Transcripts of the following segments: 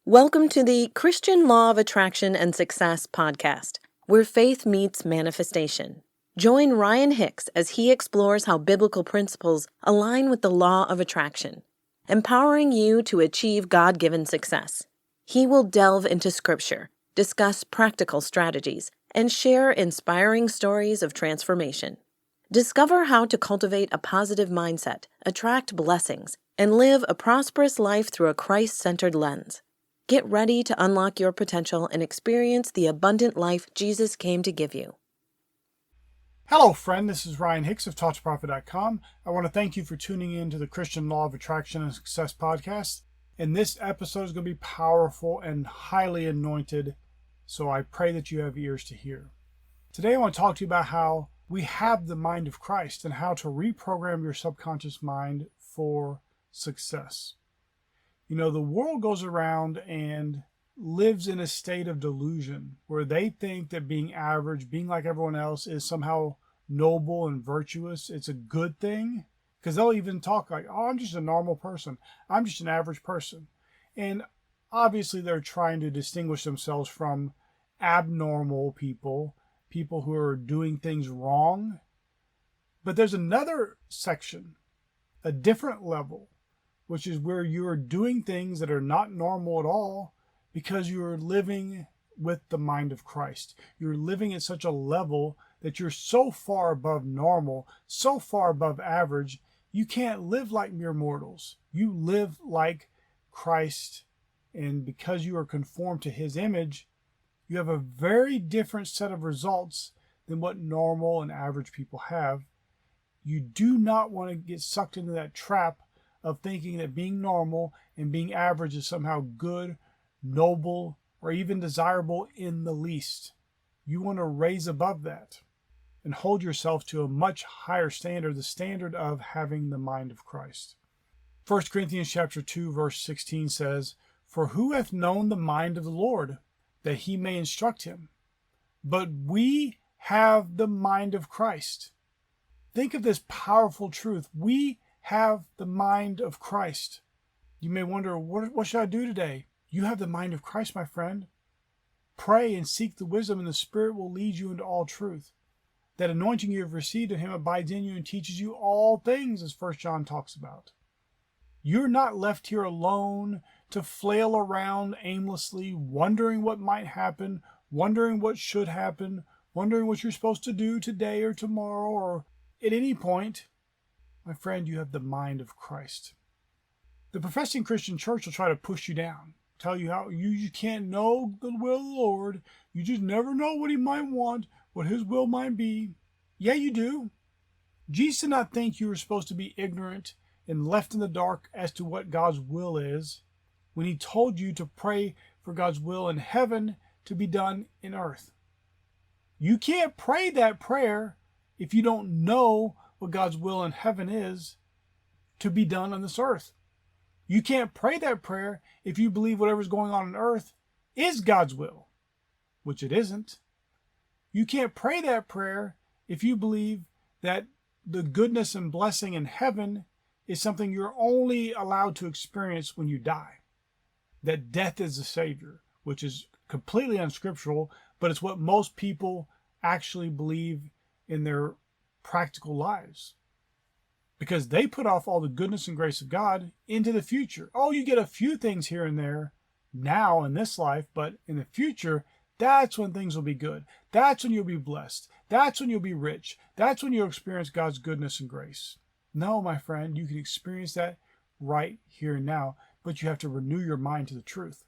Welcome to the Christian Law of Attraction and Success podcast, where faith meets manifestation. Join Ryan Hicks as he explores how biblical principles align with the law of attraction, empowering you to achieve God-given success. He will delve into scripture, discuss practical strategies, and share inspiring stories of transformation. Discover how to cultivate a positive mindset, attract blessings, and live a prosperous life through a Christ-centered lens. Get ready to unlock your potential and experience the abundant life Jesus came to give you. Hello, friend. This is Ryan Hicks of TalkToProfit.com. I want to thank you for tuning in to the Christian Law of Attraction and Success podcast. And this episode is going to be powerful and highly anointed, so I pray that you have ears to hear. Today I want to talk to you about how we have the mind of Christ and how to reprogram your subconscious mind for success. You know, the world goes around and lives in a state of delusion where they think that being average, being like everyone else is somehow noble and virtuous. It's a good thing because they'll even talk like, oh, I'm just a normal person. I'm just an average person. And obviously they're trying to distinguish themselves from abnormal people, people who are doing things wrong. But there's another section, a different level, which is where you're doing things that are not normal at all because you're living with the mind of Christ. You're living at such a level that you're so far above normal, so far above average, you can't live like mere mortals. You live like Christ, and because you are conformed to his image, you have a very different set of results than what normal and average people have. You do not want to get sucked into that trap of thinking that being normal and being average is somehow good, noble, or even desirable in the least. You want to raise above that and hold yourself to a much higher standard, the standard of having the mind of Christ. 1 Corinthians chapter 2, verse 16 says, "For who hath known the mind of the Lord, that he may instruct him? But we have the mind of Christ." Think of this powerful truth. We have the mind of Christ. You may wonder, what should I do today? You have the mind of Christ, my friend. Pray and seek the wisdom, and the Spirit will lead you into all truth. That anointing you have received of him abides in you and teaches you all things, as 1 John talks about. You're not left here alone to flail around aimlessly, wondering what might happen, wondering what should happen, wondering what you're supposed to do today or tomorrow or at any point. My friend, you have the mind of Christ. The professing Christian church will try to push you down, tell you how you can't know the will of the Lord. You just never know what he might want, what his will might be. Yeah, you do. Jesus did not think you were supposed to be ignorant and left in the dark as to what God's will is when he told you to pray for God's will in heaven to be done in earth. You can't pray that prayer if you don't know what God's will in heaven is to be done on this earth. You can't pray that prayer if you believe whatever's going on earth is God's will, which it isn't. You can't pray that prayer if you believe that the goodness and blessing in heaven is something you're only allowed to experience when you die. That death is the Savior, which is completely unscriptural, but it's what most people actually believe in their practical lives, because they put off all the goodness and grace of God into the future. Oh, you get a few things here and there now in this life, but in the future, that's when things will be good. That's when you'll be blessed. That's when you'll be rich. That's when you'll experience God's goodness and grace. No, my friend, you can experience that right here and now, but you have to renew your mind to the truth.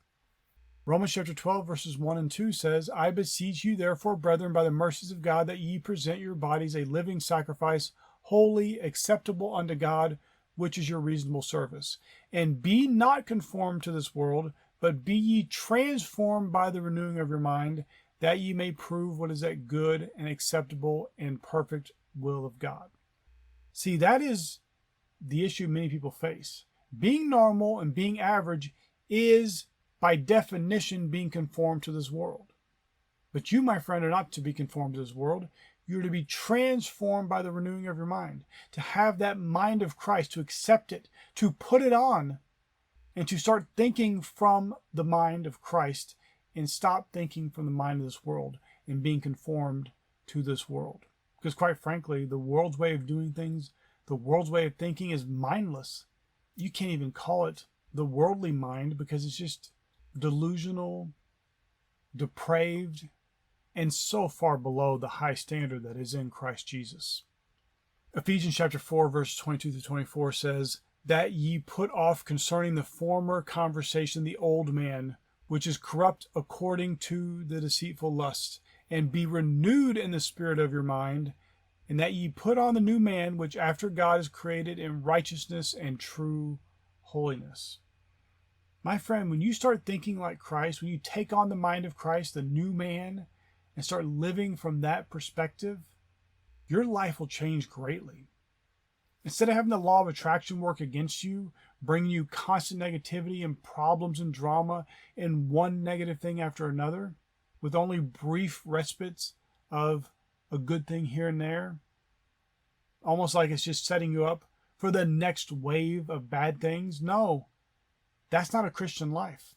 Romans chapter 12, verses 1 and 2 says, "I beseech you, therefore, brethren, by the mercies of God, that ye present your bodies a living sacrifice, holy, acceptable unto God, which is your reasonable service. And be not conformed to this world, but be ye transformed by the renewing of your mind, that ye may prove what is that good and acceptable and perfect will of God." See, that is the issue many people face. Being normal and being average is by definition being conformed to this world. But you, my friend, are not to be conformed to this world. You're to be transformed by the renewing of your mind, to have that mind of Christ, to accept it, to put it on, and to start thinking from the mind of Christ and stop thinking from the mind of this world and being conformed to this world. Because quite frankly, the world's way of doing things, the world's way of thinking is mindless. You can't even call it the worldly mind because it's just delusional, depraved, and so far below the high standard that is in Christ Jesus. Ephesians chapter 4, verse 22 to 24 says, that ye put off concerning the former conversation the old man, which is corrupt according to the deceitful lust, and be renewed in the spirit of your mind, and that ye put on the new man, which after God is created in righteousness and true holiness. My friend, when you start thinking like Christ, when you take on the mind of Christ, the new man, and start living from that perspective, your life will change greatly. Instead of having the law of attraction work against you, bringing you constant negativity and problems and drama and one negative thing after another, with only brief respites of a good thing here and there, almost like it's just setting you up for the next wave of bad things. No, that's not a Christian life.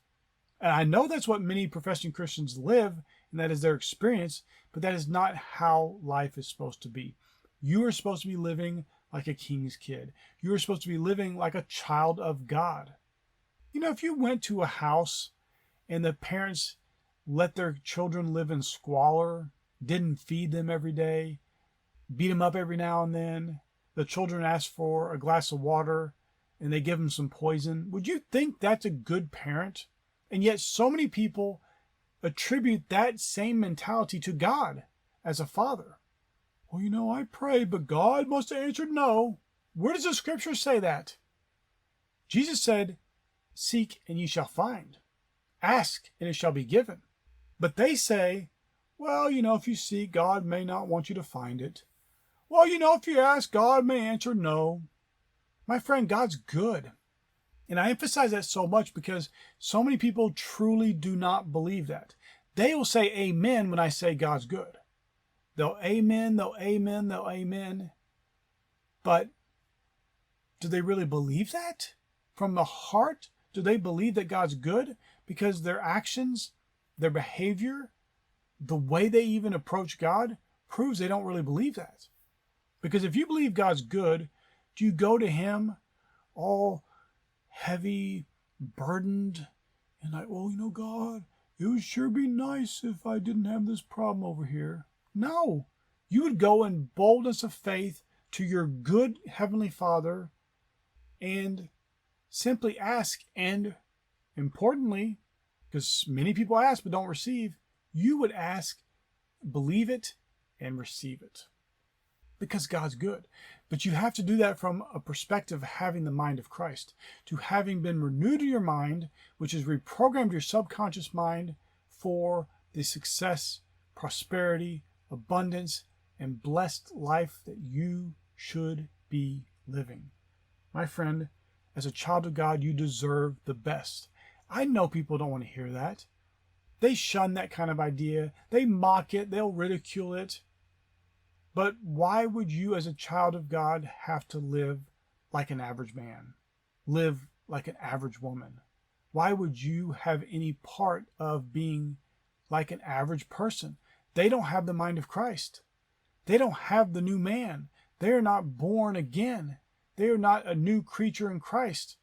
And I know that's what many professing Christians live, and that is their experience, but that is not how life is supposed to be. You are supposed to be living like a king's kid. You are supposed to be living like a child of God. You know, if you went to a house and the parents let their children live in squalor, didn't feed them every day, beat them up every now and then, the children ask for a glass of water and they give them some poison, would you think that's a good parent? And yet so many people attribute that same mentality to God as a father. Well, you know, I pray, but God must have answered no. Where does the scripture say that? Jesus said, seek and ye shall find. Ask and it shall be given. But they say, well, you know, if you seek, God may not want you to find it. Well, you know, if you ask, God may answer no. My friend, God's good. And I emphasize that so much because so many people truly do not believe that. They will say amen when I say God's good. They'll amen, they'll amen, they'll amen. But do they really believe that? From the heart, do they believe that God's good? Because their actions, their behavior, the way they even approach God proves they don't really believe that. Because if you believe God's good, do you go to him all heavy, burdened, and like, well, you know, God, it would sure be nice if I didn't have this problem over here. No, you would go in boldness of faith to your good Heavenly Father and simply ask. And importantly, because many people ask but don't receive, you would ask, believe it, and receive it. Because God's good. But you have to do that from a perspective of having the mind of Christ, to having been renewed in your mind, which has reprogrammed your subconscious mind for the success, prosperity, abundance, and blessed life that you should be living. My friend, as a child of God, you deserve the best. I know people don't want to hear that. They shun that kind of idea. They mock it. They'll ridicule it. But why would you, as a child of God, have to live like an average man? Live like an average woman? Why would you have any part of being like an average person? They don't have the mind of Christ. They don't have the new man. They are not born again. They are not a new creature in Christ.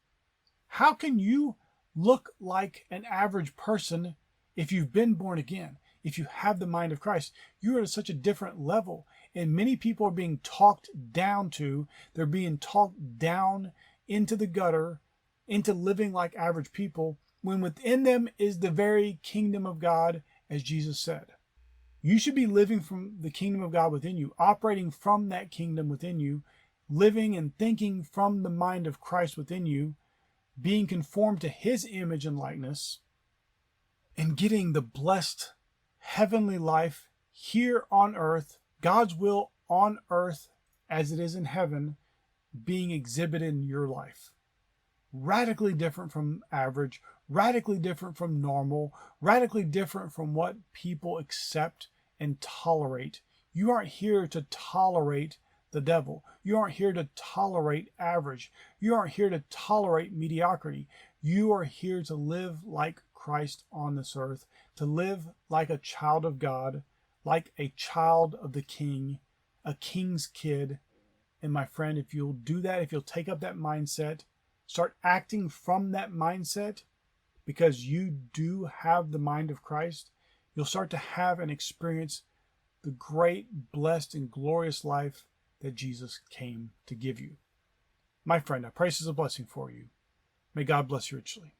How can you look like an average person if you've been born again? If you have the mind of Christ, you are at such a different level. And many people are being talked down to. They're being talked down into the gutter, into living like average people, when within them is the very kingdom of God, as Jesus said. You should be living from the kingdom of God within you, operating from that kingdom within you, living and thinking from the mind of Christ within you, being conformed to his image and likeness, and getting the blessed heavenly life here on earth, God's will on earth as it is in heaven, being exhibited in your life. Radically different from average, radically different from normal, radically different from what people accept and tolerate. You aren't here to tolerate the devil. You aren't here to tolerate average. You aren't here to tolerate mediocrity. You are here to live like Christ on this earth, to live like a child of God, like a child of the King, a king's kid. And my friend, if you'll do that, if you'll take up that mindset, start acting from that mindset, because you do have the mind of Christ, you'll start to have and experience the great, blessed, and glorious life that Jesus came to give you. My friend, I pray this is a blessing for you. May God bless you richly.